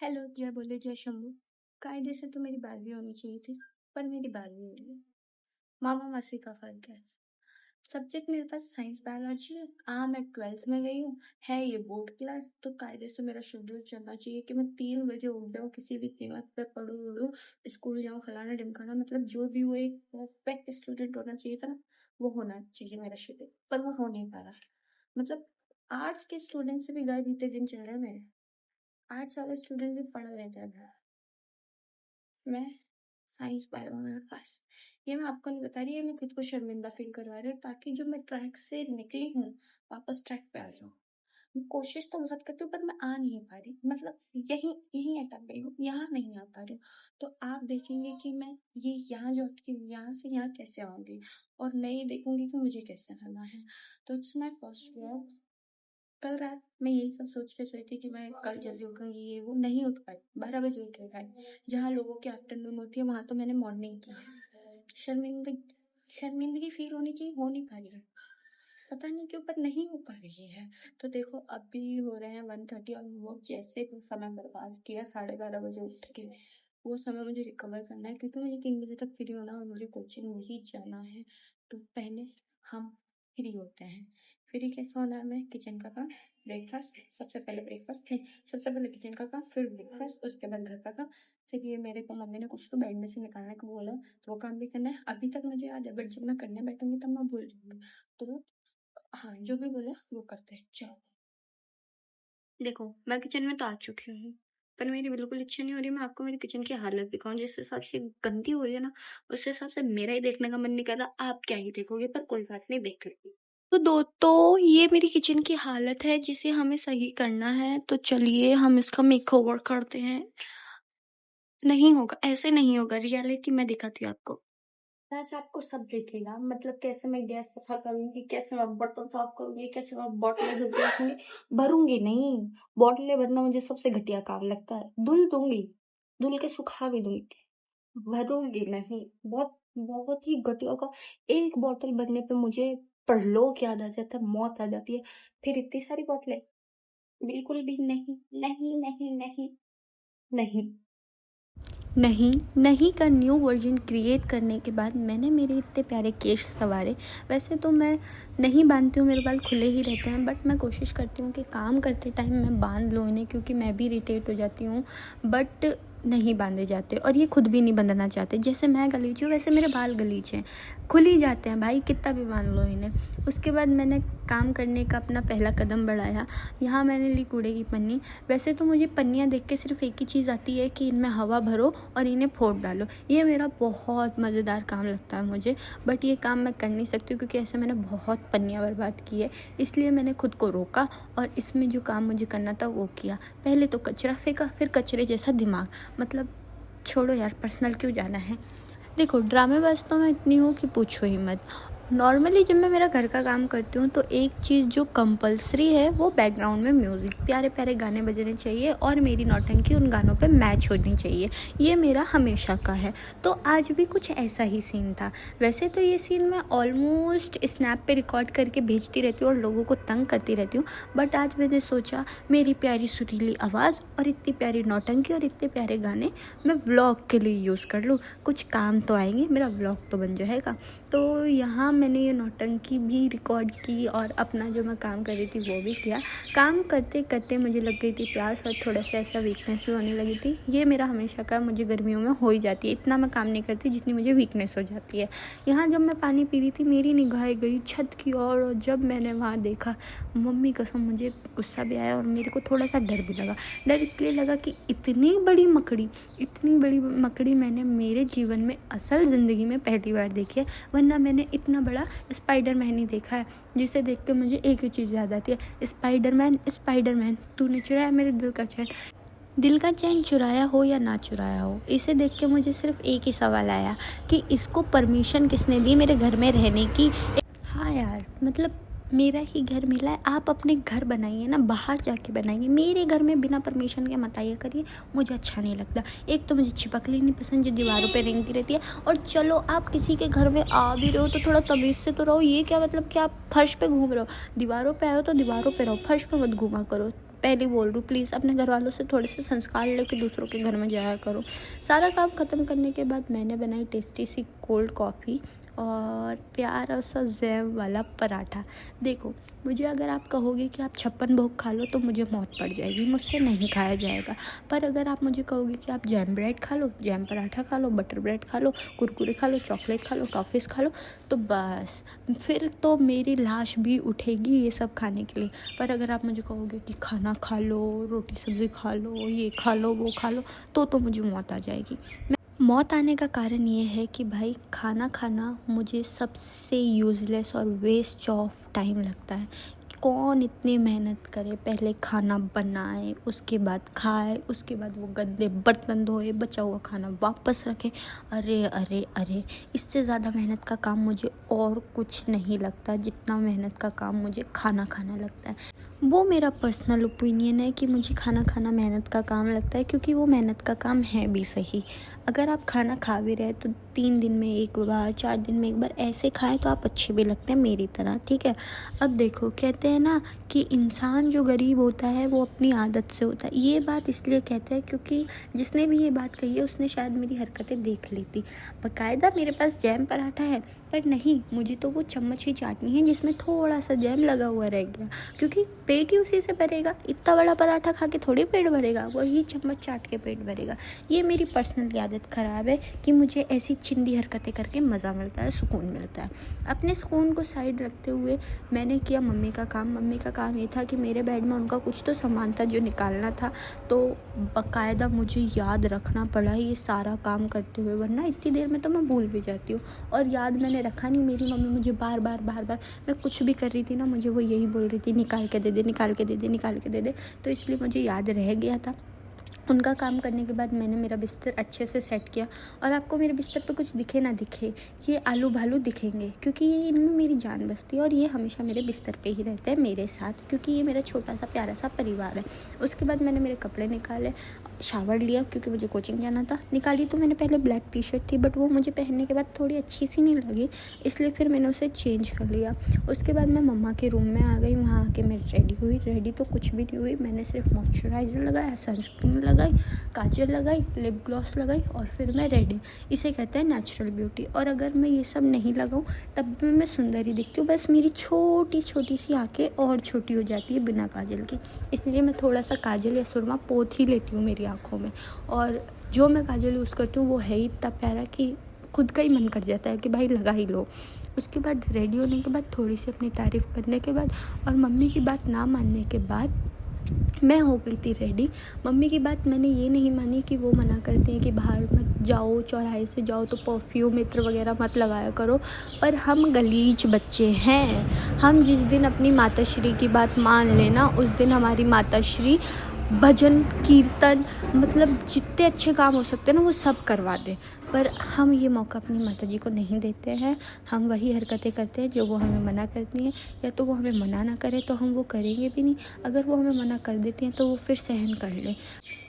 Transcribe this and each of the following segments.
Hello, जय बोले जय शंभू। कायदे से तो मेरी 12वीं होनी चाहिए थी, पर मेरी 12वीं हुई है। मामा मासी का फर्क है। सब्जेक्ट मेरे पास साइंस बायोलॉजी है। मैं 12th में गई हूँ। है ये बोर्ड क्लास, तो कायदे से मेरा शेड्यूल चलना चाहिए कि मैं 3 बजे उठ जाऊँ, किसी भी कीमत पे पढ़ूँ उड़ूँ, स्कूल जाऊँ, फलाना ढिमकाना, मतलब जो भी वो एक परफेक्ट स्टूडेंट होना चाहिए था ना, वो होना चाहिए मेरा शेड्यूल, पर वो हो नहीं पा रहा। मतलब आर्ट्स के स्टूडेंट से भी गए बीते दिन चल रहे हैं मेरे। आर्ट्स वाले स्टूडेंट भी पढ़ लेते हैं, मैं साइंस बायो मेरे पास। ये मैं आपको नहीं बता रही, ये मैं खुद को शर्मिंदा फील करवा रही हूँ, ताकि जो मैं ट्रैक से निकली हूँ वापस ट्रैक पे आ जाऊँ। मैं कोशिश तो बहुत करती हूँ, पर मैं आ नहीं पा रही, मतलब यही यही अटक गई हूँ, यहाँ नहीं आ पा रही हूँ। तो आप देखेंगे कि मैं ये यहाँ जो अटकी हूँ, यहाँ से यहाँ कैसे आऊंगी, और मैं ये देखूंगी कि मुझे कैसे करना है। तो इट्स माई फर्स्ट वर्क। कल रात मैं यही सब सोच के सोई थी कि मैं कल जल्दी उठूंगी, ये वो नहीं उठ पाई। 12 बजे उठ के खाई। जहाँ लोगों की आफ्टरनून होती है, वहां तो मैंने मॉर्निंग की है। शर्मिंदगी शर्मिंदगी फील होनी चाहिए, हो नहीं पा रही है। पता नहीं क्यों, पर नहीं हो पा रही है। तो देखो, अभी हो रहे हैं 1:30, और वो जैसे भी समय बर्बाद किया 11:30 बजे उठ के, वो समय मुझे रिकवर करना है, क्योंकि मुझे 3 बजे तक फ्री होना और मुझे कोचिंग भी जाना है। तो पहले हम फ्री होते हैं। फ्री कैसे होना है? मैं किचन का काम, ब्रेकफास्ट, सबसे पहले ब्रेकफास्ट नहीं, सबसे पहले किचन का काम, फिर ब्रेकफास्ट, उसके बाद घर का काम। फिर ये मेरे को मम्मी ने कुछ तो बेड में से निकालने को बोला, तो वो काम भी करना है। अभी तक मुझे याद है, बट जब मैं करने बैठूंगी तब मैं भूल जाऊंगी। तो हाँ, जो भी बोला वो करते हैं। चलो, देखो, मैं किचन में तो आ चुकी हूँ, पर मेरी बिल्कुल इच्छा नहीं हो रही मैं आपको मेरी किचन की हालत दिखाऊं। जिस हिसाब से गंदी हो रही है ना, उस हिसाब से मेरा ही देखने का मन नहीं कर रहा। आप क्या ही देखोगे, पर कोई बात नहीं, देख लेंगे। तो ये मेरी किचन की हालत है, जिसे हमें सही करना है। तो चलिए हम इसका मेकओवर करते हैं। नहीं होगा, ऐसे नहीं होगा। रियलिटी मैं दिखाती हूँ आपको। वैसे आपको सब दिखेगा, मतलब कैसे मैं गैस सफा करूंगी, कैसे मैं बर्तन साफ करूंगी, कैसे मैं बॉटलें धुल के रखूंगी। भरूंगी नहीं। बॉटलें भरना मुझे सबसे घटिया काम लगता है। धुल दूंगी, धुल के सुखा भी दूंगी, भरूंगी नहीं। बहुत बहुत ही घटिया का। एक बोतल भरने पे मुझे परलोक याद आ जाता है, मौत आ जाती है। फिर इतनी सारी बोतलें, बिल्कुल भी नहीं, नहीं नहीं नहीं नहीं। नहीं नहीं का न्यू वर्जन क्रिएट करने के बाद मैंने मेरे इतने प्यारे केश संवारे। वैसे तो मैं नहीं बांधती हूँ, मेरे बाल खुले ही रहते हैं, बट मैं कोशिश करती हूँ कि काम करते टाइम मैं बांध लूँ इन्हें, क्योंकि मैं भी इरिटेट हो जाती हूँ। बट नहीं बांधे जाते, और ये खुद भी नहीं बंधना चाहते। जैसे मैं गलीच हूँ, वैसे मेरे बाल गलीच हैं, खुल ही जाते हैं भाई, कितना भी बांध लो इन्हें। उसके बाद मैंने काम करने का अपना पहला कदम बढ़ाया। यहाँ मैंने ली कूड़े की पन्नी। वैसे तो मुझे पन्नियाँ देख के सिर्फ एक ही चीज़ आती है कि इनमें हवा भरो और इन्हें फोड़ डालो। ये मेरा बहुत मज़ेदार काम लगता है मुझे, बट ये काम मैं कर नहीं सकती, क्योंकि ऐसे मैंने बहुत पन्नियाँ बर्बाद की है। इसलिए मैंने खुद को रोका और इसमें जो काम मुझे करना था वो किया। पहले तो कचरा फेंका, फिर कचरे जैसा दिमाग। मतलब छोड़ो यार, पर्सनल क्यों जाना है। देखो, ड्रामेबाज तो मैं इतनी हूँ कि पूछो ही मत। नॉर्मली जब मैं मेरा घर का काम करती हूँ, तो एक चीज़ जो कंपलसरी है वो बैकग्राउंड में म्यूज़िक, प्यारे प्यारे गाने बजने चाहिए, और मेरी नौटंकी उन गानों पे मैच होनी चाहिए। ये मेरा हमेशा का है। तो आज भी कुछ ऐसा ही सीन था। वैसे तो ये सीन मैं ऑलमोस्ट स्नैप पे रिकॉर्ड करके भेजती रहती हूँ और लोगों को तंग करती रहती हूँ, बट आज मैंने सोचा मेरी प्यारी सुरीली आवाज़ और इतनी प्यारी नौटंकी और इतने प्यारे गाने मैं व्लॉग के लिए यूज़ कर लूँ। कुछ काम तो आएंगे, मेरा व्लॉग तो बन जाएगा। तो यहाँ मैंने ये नौटंकी भी रिकॉर्ड की और अपना जो मैं काम कर रही थी वो भी किया। काम करते करते मुझे लग गई थी प्यास, और थोड़ा सा ऐसा वीकनेस भी होने लगी थी। ये मेरा हमेशा का, मुझे गर्मियों में हो ही जाती है। इतना मैं काम नहीं करती जितनी मुझे वीकनेस हो जाती है। यहाँ जब मैं पानी पी रही थी, मेरी निगाहें गई छत की ओर, और जब मैंने वहाँ देखा, मम्मी कसम मुझे गुस्सा भी आया और मेरे को थोड़ा सा डर भी लगा। डर इसलिए लगा कि इतनी बड़ी मकड़ी मैंने मेरे जीवन में असल ज़िंदगी में पहली बार देखी है, वरना मैंने इतना बड़ा स्पाइडरमैन ही देखा है, जिसे देख के मुझे एक ही चीज़ याद आती है, स्पाइडरमैन तूने चुराया मेरे दिल का चैन। दिल का चैन चुराया हो या ना चुराया हो, इसे देख के मुझे सिर्फ एक ही सवाल आया कि इसको परमिशन किसने दी मेरे घर में रहने की। हाँ यार, मतलब मेरा ही घर मिला है, आप अपने घर बनाइए ना, बाहर जाके बनाइए। मेरे घर में बिना परमिशन के मत आइए करिए, मुझे अच्छा नहीं लगता। एक तो मुझे छिपकली नहीं पसंद जो दीवारों पे रेंगती रहती है, और चलो आप किसी के घर में आ भी रहे हो तो थोड़ा तमीज़ से तो रहो। ये क्या मतलब कि आप फर्श पे घूम रहे हो? दीवारों पे आए हो तो दीवारों पे रहो, फर्श पे मत घूमा करो। पहले बोल रही हूँ, प्लीज़ अपने घर वालों से थोड़े से संस्कार लेके दूसरों के घर में जाया करो। सारा काम ख़त्म करने के बाद मैंने बनाई टेस्टी सी कोल्ड कॉफ़ी और प्यारा सा जैम वाला पराठा। देखो, मुझे अगर आप कहोगे कि आप 56 भोग खा लो तो मुझे मौत पड़ जाएगी, मुझसे नहीं खाया जाएगा। पर अगर आप मुझे कहोगे कि आप जैम ब्रेड खा लो, जैम पराठा खा लो, बटर ब्रेड खा लो, कुरकुरे खा लो, चॉकलेट खा लो, टॉफ़ीज़ खा लो, तो बस फिर तो मेरी लाश भी उठेगी ये सब खाने के लिए। पर अगर आप मुझे कहोगे कि खाना खा लो, रोटी सब्ज़ी खा लो, ये खा लो, वो खा लो, तो मुझे मौत आ जाएगी। मौत आने का कारण ये है कि भाई खाना खाना मुझे सबसे यूज़लेस और वेस्ट ऑफ टाइम लगता है। कौन इतनी मेहनत करे, पहले खाना बनाए, उसके बाद खाए, उसके बाद वो गंदे बर्तन धोए, बचा हुआ खाना वापस रखे। अरे अरे अरे, इससे ज़्यादा मेहनत का काम मुझे और कुछ नहीं लगता जितना मेहनत का काम मुझे खाना खाना लगता है। वो मेरा पर्सनल ओपिनियन है कि मुझे खाना खाना मेहनत का काम लगता है, क्योंकि वो मेहनत का काम है भी सही। अगर आप खाना खा भी रहे तो 3 दिन में एक बार, 4 दिन में एक बार ऐसे खाएं तो आप अच्छे भी लगते हैं मेरी तरह, ठीक है। अब देखो, कहते हैं ना कि इंसान जो गरीब होता है वो अपनी आदत से होता है। ये बात इसलिए कहते हैं क्योंकि जिसने भी ये बात कही है उसने शायद मेरी हरकतें देख ली थी। बाकायदा मेरे पास जैम पराठा है, पर नहीं, मुझे तो वो चम्मच ही चाटनी है जिसमें थोड़ा सा जैम लगा हुआ रह गया, क्योंकि पेट ही उसी से भरेगा। इतना बड़ा पराठा खा के थोड़ी पेट भरेगा, वही चम्मच चाट के पेट भरेगा। ये मेरी पर्सनल आदत ख़राब है कि मुझे ऐसी चिंदी हरकतें करके मज़ा मिलता है, सुकून मिलता है। अपने सुकून को साइड रखते हुए मैंने किया मम्मी का काम। मम्मी का काम ये था कि मेरे बेड में उनका कुछ तो सामान था जो निकालना था, तो बाकायदा मुझे याद रखना पड़ा ये सारा काम करते हुए, वरना इतनी देर में तो मैं भूल भी जाती हूँ। और याद मैंने रखा नहीं। मेरी मम्मी मुझे बार बार मैं कुछ भी कर रही थी ना, मुझे वो यही बोल रही थी, निकाल के दे दे, निकाल के दे दे, निकाल के दे दे। तो इसलिए मुझे याद रह गया था। उनका काम करने के बाद मैंने मेरा बिस्तर अच्छे से सेट किया। और आपको मेरे बिस्तर पे कुछ दिखे ना दिखे, ये आलू भालू दिखेंगे, क्योंकि ये इनमें मेरी जान बसती है और ये हमेशा मेरे बिस्तर पे ही रहते हैं मेरे साथ, क्योंकि ये मेरा छोटा सा प्यारा सा परिवार है। उसके बाद मैंने मेरे कपड़े निकाले, शावर लिया क्योंकि मुझे कोचिंग जाना था। निकाली तो मैंने पहले ब्लैक टी शर्ट थी, बट वो मुझे पहनने के बाद थोड़ी अच्छी सी नहीं लगी, इसलिए फिर मैंने उसे चेंज कर लिया। उसके बाद मैं मम्मा के रूम में आ गई। वहाँ आके मैं रेडी हुई। रेडी तो कुछ भी नहीं हुई, मैंने सिर्फ मॉइस्चराइज़र लगाया, सनस्क्रीन लगाई, काजल लगाई, लिप ग्लॉस लगाई और फिर मैं रेडी। इसे कहते हैं नेचुरल ब्यूटी। और अगर मैं ये सब नहीं लगाऊँ तब भी मैं सुंदर ही दिखती हूँ, बस मेरी छोटी छोटी सी आँखें और छोटी हो जाती है बिना काजल की, इसलिए मैं थोड़ा सा काजल या सुरमा पोत ही लेती हूँ मेरी आँखों में। और जो मैं काजल यूज़ करती हूँ वो है ही इतना प्यारा कि खुद का ही मन कर जाता है कि भाई लगा ही लो। उसके बाद रेडी होने के बाद, थोड़ी सी अपनी तारीफ़ करने के बाद और मम्मी की बात ना मानने के बाद मैं हो गई थी रेडी। मम्मी की बात मैंने ये नहीं मानी कि वो मना करते हैं कि बाहर मत जाओ, चौराहे से जाओ तो परफ्यूम इत्र वगैरह मत लगाया करो, पर हम गलीच बच्चे हैं। हम जिस दिन अपनी माताश्री की बात मान लेना, उस दिन हमारी माताश्री भजन कीर्तन, मतलब जितने अच्छे काम हो सकते हैं ना वो सब करवा दें, पर हम ये मौका अपनी माताजी को नहीं देते हैं। हम वही हरकतें करते हैं जो वो हमें मना करती हैं, या तो वो हमें मना ना करें तो हम वो करेंगे भी नहीं, अगर वो हमें मना कर देती हैं तो वो फिर सहन कर लें।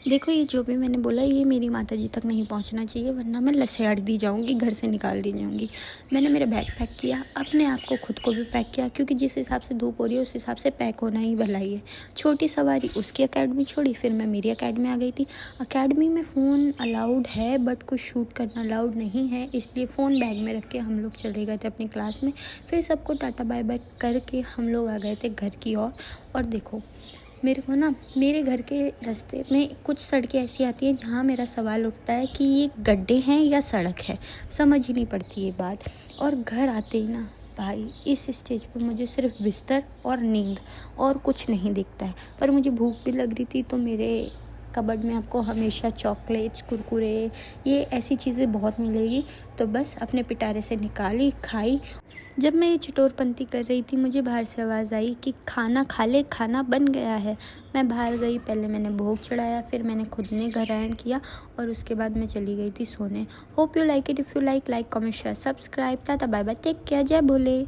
देखो, ये जो भी मैंने बोला ये मेरी माताजी तक नहीं पहुंचना चाहिए, वरना मैं लसेड़ दी जाऊंगी, घर से निकाल दी जाऊंगी। मैंने मेरा बैग पैक किया, अपने आप को खुद को भी पैक किया, क्योंकि जिस हिसाब से धूप हो रही है उस हिसाब से पैक होना ही भलाई है। छोटी सवारी उसकी अकेडमी छोड़ी, फिर मैं मेरी अकेडमी आ गई थी। अकेडमी में फ़ोन अलाउड है बट कुछ शूट करना अलाउड नहीं है, इसलिए फ़ोन बैग में रख के हम लोग चले गए थे अपनी क्लास में। फिर सबको टाटा बाय बाय करके हम लोग आ गए थे घर की ओर। और देखो, मेरे को ना मेरे घर के रास्ते में कुछ सड़कें ऐसी आती हैं जहाँ मेरा सवाल उठता है कि ये गड्ढे हैं या सड़क है, समझ ही नहीं पड़ती ये बात। और घर आते ही ना भाई, इस स्टेज पे मुझे सिर्फ बिस्तर और नींद और कुछ नहीं दिखता है। पर मुझे भूख भी लग रही थी, तो मेरे कबर्ड में आपको हमेशा चॉकलेट्स, कुरकुरे, ये ऐसी चीज़ें बहुत मिलेगी, तो बस अपने पिटारे से निकाली, खाई। जब मैं ये चटोरपंती कर रही थी मुझे बाहर से आवाज़ आई कि खाना खा ले, खाना बन गया है। मैं बाहर गई, पहले मैंने भोग चढ़ाया, फिर मैंने खुद ने घरायन किया और उसके बाद मैं चली गई थी सोने। Hope you like it. If you like comment share subscribe. Tata bye bye, take care, जय भोले।